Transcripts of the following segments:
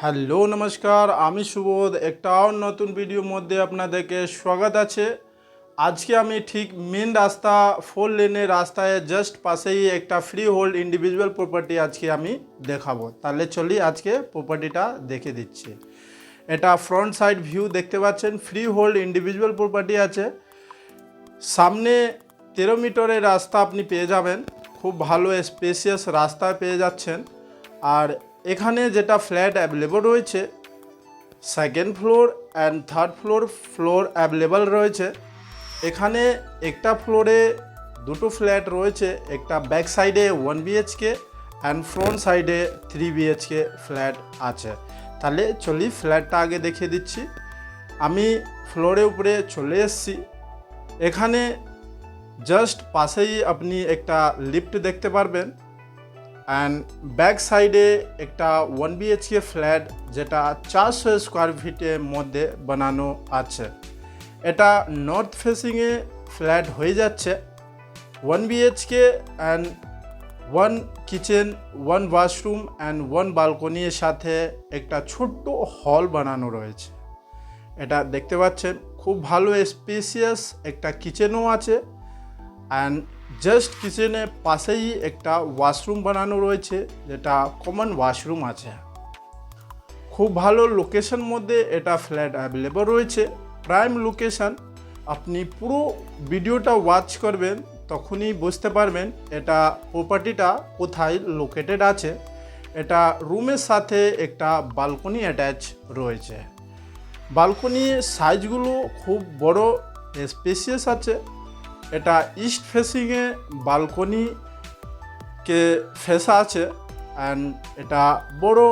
Hello নমস্কার, আমি সুবোধ। একটা নতুন ভিডিওর মধ্যে আপনাদেরকে স্বাগত আছে। আজকে আমি ঠিক মেন রাস্তা 4 লেনের রাস্তায় জাস্ট পাশেই একটা ফ্রি হোল্ড ইন্ডিভিজুয়াল প্রপার্টি আজকে আমি দেখাবো। তাহলে চলি আজকে প্রপার্টিটা দেখে দিচ্ছি। এটা ফ্রন্ট সাইড ভিউ দেখতে পাচ্ছেন, ফ্রি হোল্ড ইন্ডিভিজুয়াল প্রপার্টি আছে। সামনে 13 মিটারের রাস্তা আপনি পেয়ে যাবেন, খুব ভালো স্পেসিয়াস রাস্তা পেয়ে যাচ্ছেন। আর এখানে যেটা ফ্ল্যাট অ্যাভেলেবল রয়েছে, second floor and third floor available রয়েছে। এখানে একটা ফ্লোরে দুটো ফ্ল্যাট রয়েছে, একটা ব্যাক সাইডে 1 বিএইচকে অ্যান্ড ফ্রন্ট সাইডে 3 বিএইচকে ফ্ল্যাট আছে। তাহলে চলি ফ্ল্যাটটা আগে দেখিয়ে দিচ্ছি। আমি ফ্লোরের উপরে চলে এসেছি। এখানে জাস্ট পাশেই আপনি একটা লিফট দেখতে পারবেন অ্যান্ড ব্যাক সাইডে একটা 1 বিএইচকে ফ্ল্যাট, যেটা 400 স্কোয়ার ফিটের মধ্যে বানানো আছে। এটা নর্থ ফেসিংয়ে ফ্ল্যাট হয়ে যাচ্ছে। 1 BHK and 1 kitchen, 1 washroom and 1 বালকনির সাথে একটা ছোট্ট হল বানানো রয়েছে। এটা দেখতে পাচ্ছেন, খুব ভালো স্পেসিয়াস একটা কিচেনও আছে অ্যান্ড জাস্ট কিচেনের পাশেই একটা ওয়াশরুম বানানো রয়েছে, যেটা কমন ওয়াশরুম আছে। খুব ভালো লোকেশন মধ্যে এটা ফ্ল্যাট অ্যাভেলেবল রয়েছে, প্রাইম লোকেশন। আপনি পুরো ভিডিওটা ওয়াচ করবেন, তখনই বুঝতে পারবেন এটা প্রপার্টিটা কোথায় লোকেটেড আছে। এটা রুমের সাথে একটা বালকনি অ্যাটাচ রয়েছে। বালকনির সাইজগুলো খুব বড় স্পেসিয়াস আছে। এটা ইস্ট ফেসিংয়ে বালকনিকে ফেসা আছে অ্যান্ড এটা বড়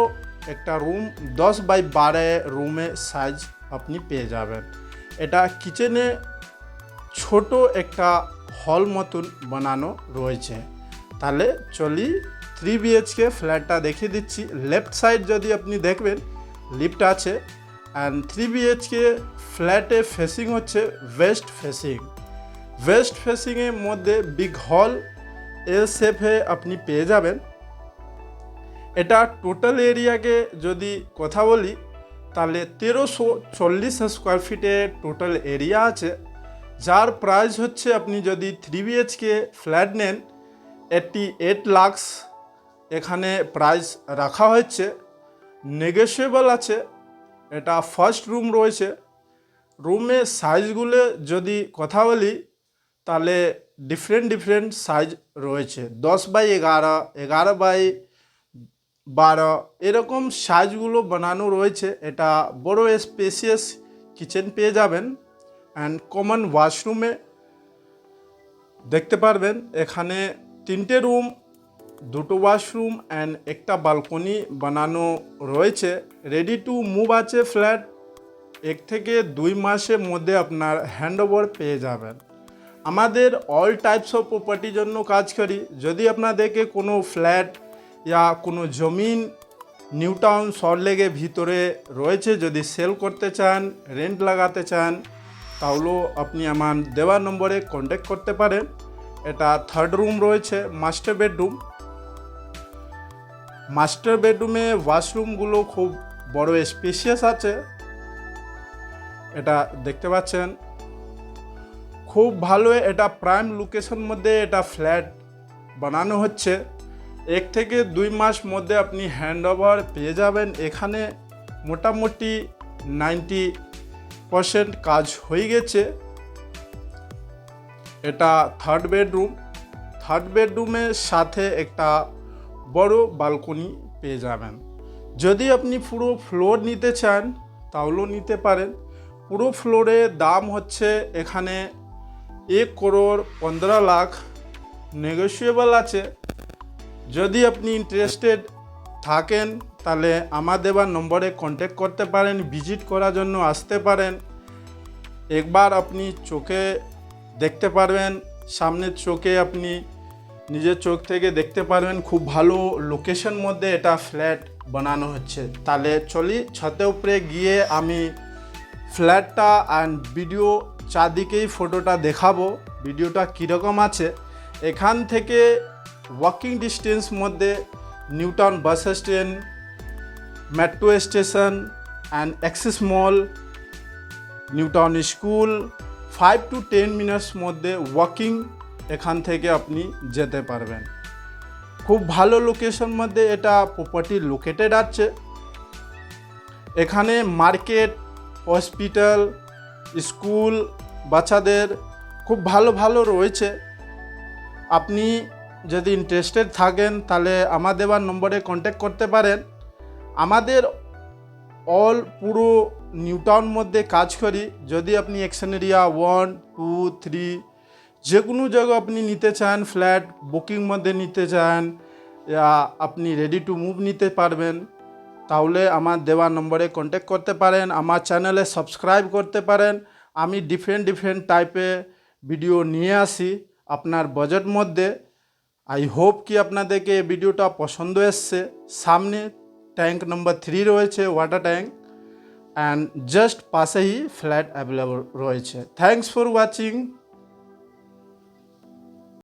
একটা রুম, 10x12 রুমে সাইজ আপনি পেয়ে যাবেন। এটা কিচেনে ছোট একটা হল মতন বানানো রয়েছে। তাহলে চলি 3 বিএইচকে ফ্ল্যাটটা দেখিয়ে দিচ্ছি। লেফট সাইড যদি আপনি দেখবেন, লিফট আছে অ্যান্ড 3 বিএইচকে ফ্ল্যাটে ফেসিং হচ্ছে ওয়েস্ট ফেসিংয়ের মধ্যে বিগ হল এল শেপে আপনি পেয়ে যাবেন। এটা টোটাল এরিয়াকে যদি কথা বলি, তাহলে 1340 স্কোয়ার ফিটে টোটাল এরিয়া আছে, যার প্রাইস হচ্ছে, আপনি যদি 3 বিএইচকে ফ্ল্যাট নেন, 88 লাখ এখানে প্রাইস রাখা হচ্ছে। নেগোশিয়েবল আছে। এটা ফার্স্ট রুম রয়েছে। রুমের সাইজগুলো যদি কথা বলি, তাহলে ডিফারেন্ট সাইজ রয়েছে, 10x11, 11x12 এরকম সাইজগুলো বানানো রয়েছে। এটা বড় স্পেসিয়াস কিচেন পেয়ে যাবেন অ্যান্ড কমন ওয়াশরুমে দেখতে পারবেন। এখানে 3টে রুম, 2টো ওয়াশরুম অ্যান্ড একটা বালকনি বানানো রয়েছে। রেডি টু মুভ আছে ফ্ল্যাট। 1 থেকে 2 মাসের মধ্যে আপনার হ্যান্ডওভার পেয়ে যাবেন। আমাদের অল টাইপস অফ প্রপার্টির জন্য কাজ করি। যদি আপনাদেরকে কোনো ফ্ল্যাট या কোনো জমিন নিউ টাউন সল্টলেকের ভিতরে রয়েছে, যদি সেল করতে চান, রেন্ট লাগাতে চান, তাহলেও আপনি আমার দেওয়া নম্বরে কন্ট্যাক্ট করতে পারেন। এটা থার্ড রুম রয়েছে, মাস্টার বেডরুমে ওয়াশরুমগুলো খুব বড় স্পেসিয়াস আছে। এটা দেখতে পাচ্ছেন, খুব ভালো। এটা প্রাইম লোকেশন মধ্যে এটা ফ্ল্যাট বানানো হচ্ছে। 1 থেকে 2 মাস মধ্যে আপনি হ্যান্ডওভার পেয়ে যাবেন। এখানে মোটামুটি 90% কাজ হয়ে গেছে। এটা থার্ড বেডরুমের সাথে একটা বড় বালকনি পেয়ে যাবেন। যদি আপনি পুরো ফ্লোর নিতে চান, তাহলেও নিতে পারেন। পুরো ফ্লোরে দাম হচ্ছে এখানে 1,15,00,000, নেগোশিয়েবল আছে। যদি আপনি ইন্টারেস্টেড থাকেন, তাহলে আমার দেওয়ার নম্বরে কন্ট্যাক্ট করতে পারেন, ভিজিট করার জন্য আসতে পারেন। একবার আপনি চোখে দেখতে পারবেন, সামনের চোখে আপনি নিজের চোখ থেকে দেখতে পারবেন। খুব ভালো লোকেশন মধ্যে এটা ফ্ল্যাট বানানো হচ্ছে। তাহলে চলি ছাদের উপরে গিয়ে আমি ফ্ল্যাটটা অ্যান্ড ভিডিও চারদিকেই ফটোটা দেখাবো, ভিডিওটা কীরকম আছে। এখান থেকে ওয়াকিং ডিস্টেন্স মধ্যে new town bus stand, metro station and Axis mall, new town school, 5 to 10 minutes মধ্যে ওয়াকিং এখান থেকে আপনি যেতে পারবেন। খুব ভালো লোকেশন মধ্যে এটা প্রপার্টি লোকেটেড আছে। এখানে মার্কেট, হসপিটাল, স্কুল, বাচ্চাদের খুব ভালো ভালো রয়েছে। আপনি যদি ইন্টারেস্টেড থাকেন তাহলে আমার দেওয়ার নম্বরে কন্ট্যাক্ট করতে পারেন। আমাদের পুরো নিউ টাউন মধ্যে কাজ করি। যদি আপনি অ্যাকশন এরিয়া 1, 2, 3 যে কোনো জায়গা আপনি নিতে চান, ফ্ল্যাট বুকিং মধ্যে নিতে চান, আপনি রেডি টু মুভ নিতে পারবেন, তাহলে আমার দেওয়া নম্বরে কন্ট্যাক্ট করতে পারেন। আমার চ্যানেলে সাবস্ক্রাইব করতে পারেন। আমি ডিফারেন্ট টাইপের ভিডিও নিয়ে আসি আপনার বাজেট মধ্যে। আই হোপ কি আপনাদেরকে এই ভিডিওটা পছন্দ এসছে। সামনে ট্যাঙ্ক নম্বর 3 রয়েছে, ওয়াটার ট্যাঙ্ক, অ্যান্ড জাস্ট পাশেই ফ্ল্যাট অ্যাভেলেবল রয়েছে। Thanks for watching.